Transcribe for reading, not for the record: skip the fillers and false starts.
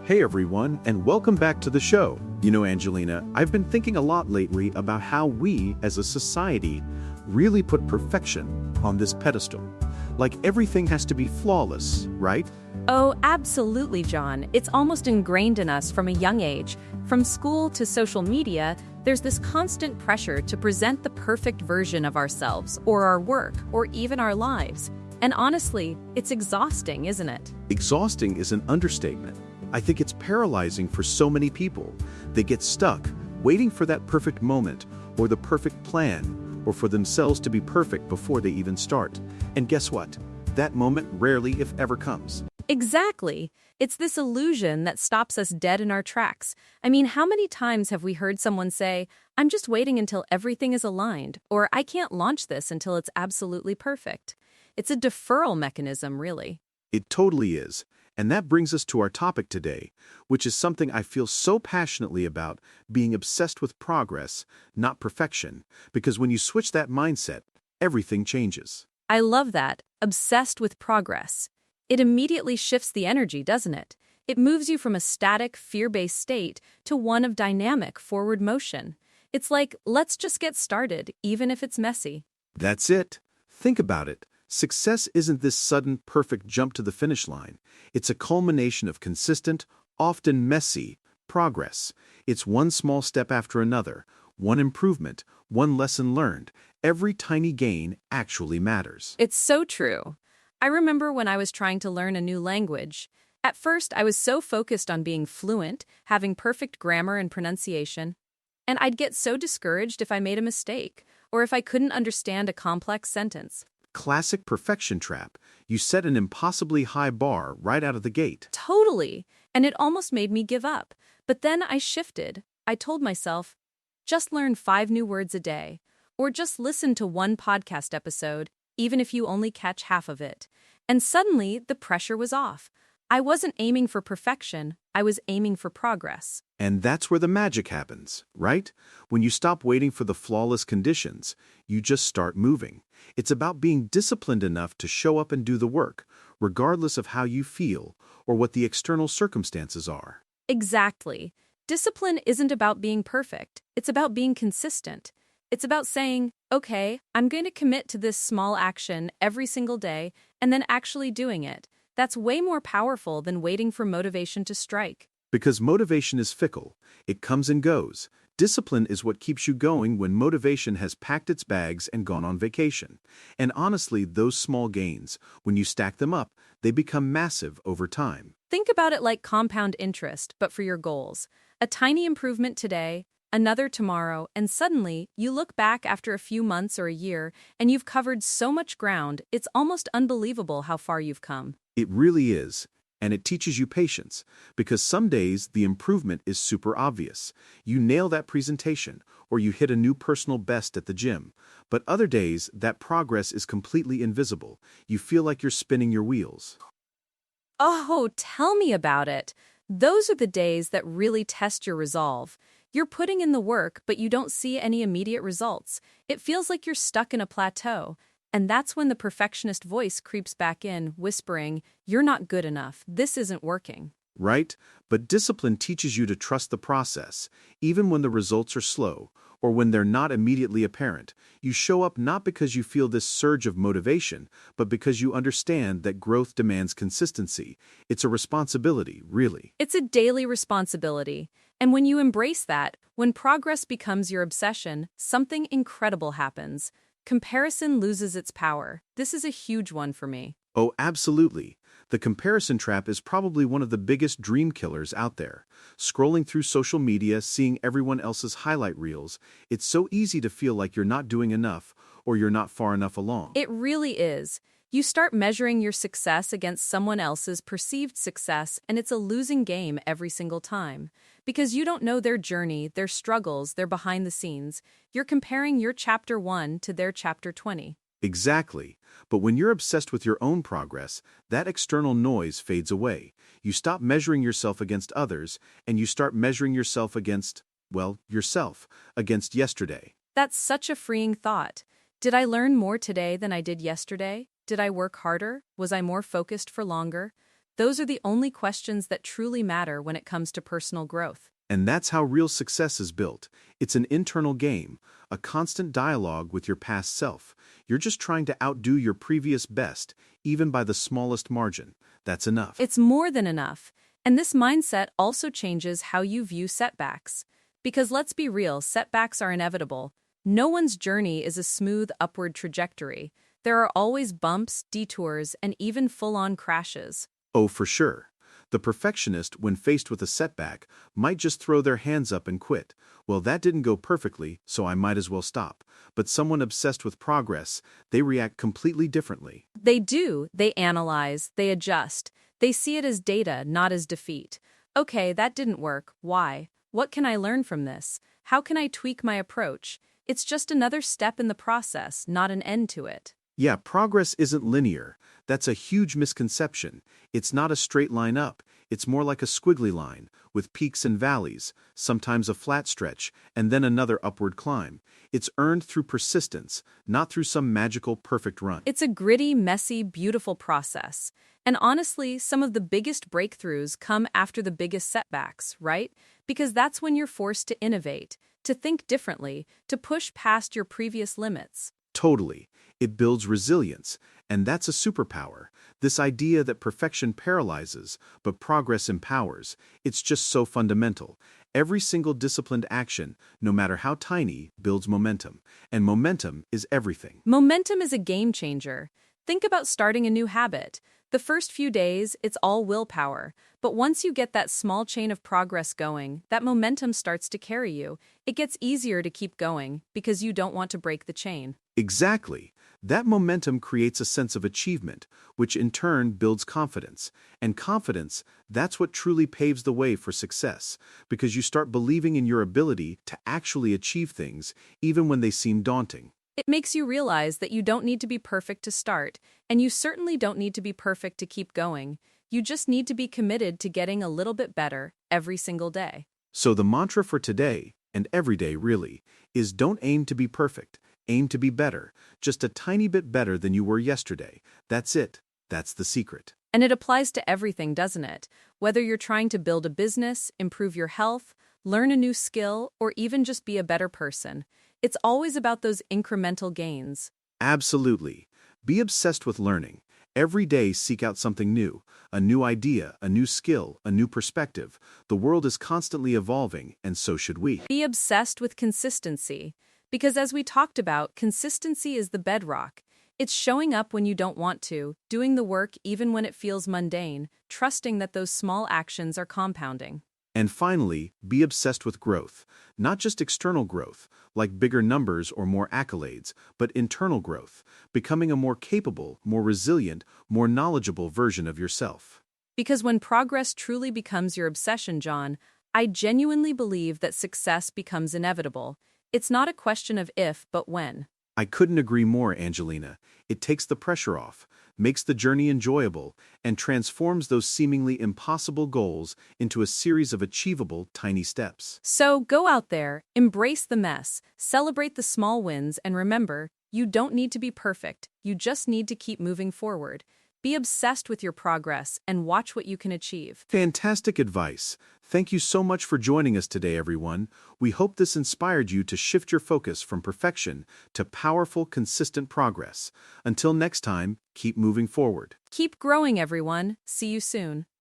Hey everyone, and welcome back to the show. You know, Angelina, I've been thinking a lot lately about how we, as a society, really put perfection on this pedestal. Like everything has to be flawless, right? Oh, absolutely, John. It's almost ingrained in us from a young age. From school to social media, there's this constant pressure to present the perfect version of ourselves, or our work, or even our lives. And honestly, it's exhausting, isn't it? Exhausting is an understatement. I think it's paralyzing for so many people. They get stuck, waiting for that perfect moment, or the perfect plan, or for themselves to be perfect before they even start. And guess what? That moment rarely, if ever, comes. Exactly. It's this illusion that stops us dead in our tracks. I mean, how many times have we heard someone say, "I'm just waiting until everything is aligned," or "I can't launch this until it's absolutely perfect." It's a deferral mechanism, really. It totally is. And that brings us to our topic today, which is something I feel so passionately about, being obsessed with progress, not perfection, because when you switch that mindset, everything changes. I love that. Obsessed with progress. It immediately shifts the energy, doesn't it? It moves you from a static, fear-based state to one of dynamic, forward motion. It's like, let's just get started, even if it's messy. That's it. Think about it. Success isn't this sudden, perfect jump to the finish line. It's a culmination of consistent, often messy, progress. It's one small step after another, one improvement, one lesson learned. Every tiny gain actually matters. It's so true. I remember when I was trying to learn a new language. At first, I was so focused on being fluent, having perfect grammar and pronunciation, and I'd get so discouraged if I made a mistake, or if I couldn't understand a complex sentence. Classic perfection trap. You set an impossibly high bar right out of the gate. Totally. And it almost made me give up. But then I shifted. I told myself, just learn 5 new words a day, or just listen to one podcast episode, even if you only catch half of it. And suddenly, the pressure was off. I wasn't aiming for perfection, I was aiming for progress. And that's where the magic happens, right? When you stop waiting for the flawless conditions, you just start moving. It's about being disciplined enough to show up and do the work, regardless of how you feel or what the external circumstances are. Exactly. Discipline isn't about being perfect, it's about being consistent. It's about saying, okay, I'm going to commit to this small action every single day, and then actually doing it. That's way more powerful than waiting for motivation to strike. Because motivation is fickle, it comes and goes. Discipline is what keeps you going when motivation has packed its bags and gone on vacation. And honestly, those small gains, when you stack them up, they become massive over time. Think about it like compound interest, but for your goals. A tiny improvement today, another tomorrow, and suddenly you look back after a few months or a year, and you've covered so much ground, it's almost unbelievable how far you've come. It really is. And it teaches you patience, because some days the improvement is super obvious. You nail that presentation, or you hit a new personal best at the gym. But other days, that progress is completely invisible. You feel like you're spinning your wheels. Oh, tell me about it. Those are the days that really test your resolve. You're putting in the work, but you don't see any immediate results. It feels like you're stuck in a plateau. And that's when the perfectionist voice creeps back in, whispering, "You're not good enough. This isn't working." Right? But discipline teaches you to trust the process, even when the results are slow, or when they're not immediately apparent. You show up not because you feel this surge of motivation, but because you understand that growth demands consistency. It's a responsibility, really. It's a daily responsibility. And when you embrace that, when progress becomes your obsession, something incredible happens. Comparison loses its power. This is a huge one for me. Oh, absolutely. The comparison trap is probably one of the biggest dream killers out there. Scrolling through social media, seeing everyone else's highlight reels, it's so easy to feel like you're not doing enough or you're not far enough along. It really is. You start measuring your success against someone else's perceived success, and it's a losing game every single time. Because you don't know their journey, their struggles, their behind the scenes. You're comparing your chapter 1 to their chapter 20. Exactly. But when you're obsessed with your own progress, that external noise fades away. You stop measuring yourself against others, and you start measuring yourself against, well, yourself, against yesterday. That's such a freeing thought. Did I learn more today than I did yesterday? Did I work harder? Was I more focused for longer? Those are the only questions that truly matter when it comes to personal growth. And that's how real success is built. It's an internal game, a constant dialogue with your past self. You're just trying to outdo your previous best, even by the smallest margin. That's enough. It's more than enough. And this mindset also changes how you view setbacks. Because let's be real, setbacks are inevitable. No one's journey is a smooth upward trajectory. There are always bumps, detours, and even full-on crashes. Oh, for sure. The perfectionist, when faced with a setback, might just throw their hands up and quit. Well, that didn't go perfectly, so I might as well stop. But someone obsessed with progress, they react completely differently. They do. They analyze, they adjust. They see it as data, not as defeat. Okay, that didn't work. Why? What can I learn from this? How can I tweak my approach? It's just another step in the process, not an end to it. Yeah, progress isn't linear. That's a huge misconception. It's not a straight line up. It's more like a squiggly line, with peaks and valleys, sometimes a flat stretch, and then another upward climb. It's earned through persistence, not through some magical perfect run. It's a gritty, messy, beautiful process. And honestly, some of the biggest breakthroughs come after the biggest setbacks, right? Because that's when you're forced to innovate, to think differently, to push past your previous limits. Totally. It builds resilience, and that's a superpower. This idea that perfection paralyzes, but progress empowers, it's just so fundamental. Every single disciplined action, no matter how tiny, builds momentum. And momentum is everything. Momentum is a game changer. Think about starting a new habit. The first few days, it's all willpower. But once you get that small chain of progress going, that momentum starts to carry you. It gets easier to keep going because you don't want to break the chain. Exactly. That momentum creates a sense of achievement, which in turn builds confidence. And confidence, that's what truly paves the way for success, because you start believing in your ability to actually achieve things, even when they seem daunting. It makes you realize that you don't need to be perfect to start, and you certainly don't need to be perfect to keep going. You just need to be committed to getting a little bit better every single day. So the mantra for today, and every day really, is don't aim to be perfect. Aim to be better, just a tiny bit better than you were yesterday. That's it. That's the secret. And it applies to everything, doesn't it? Whether you're trying to build a business, improve your health, learn a new skill, or even just be a better person, it's always about those incremental gains. Absolutely. Be obsessed with learning. Every day seek out something new, a new idea, a new skill, a new perspective. The world is constantly evolving, and so should we. Be obsessed with consistency. Because as we talked about, consistency is the bedrock. It's showing up when you don't want to, doing the work even when it feels mundane, trusting that those small actions are compounding. And finally, be obsessed with growth. Not just external growth, like bigger numbers or more accolades, but internal growth, becoming a more capable, more resilient, more knowledgeable version of yourself. Because when progress truly becomes your obsession, John, I genuinely believe that success becomes inevitable. It's not a question of if, but when. I couldn't agree more, Angelina. It takes the pressure off, makes the journey enjoyable, and transforms those seemingly impossible goals into a series of achievable tiny steps. So go out there, embrace the mess, celebrate the small wins, and remember, you don't need to be perfect, you just need to keep moving forward. Be obsessed with your progress and watch what you can achieve. Fantastic advice. Thank you so much for joining us today, everyone. We hope this inspired you to shift your focus from perfection to powerful, consistent progress. Until next time, keep moving forward. Keep growing, everyone. See you soon.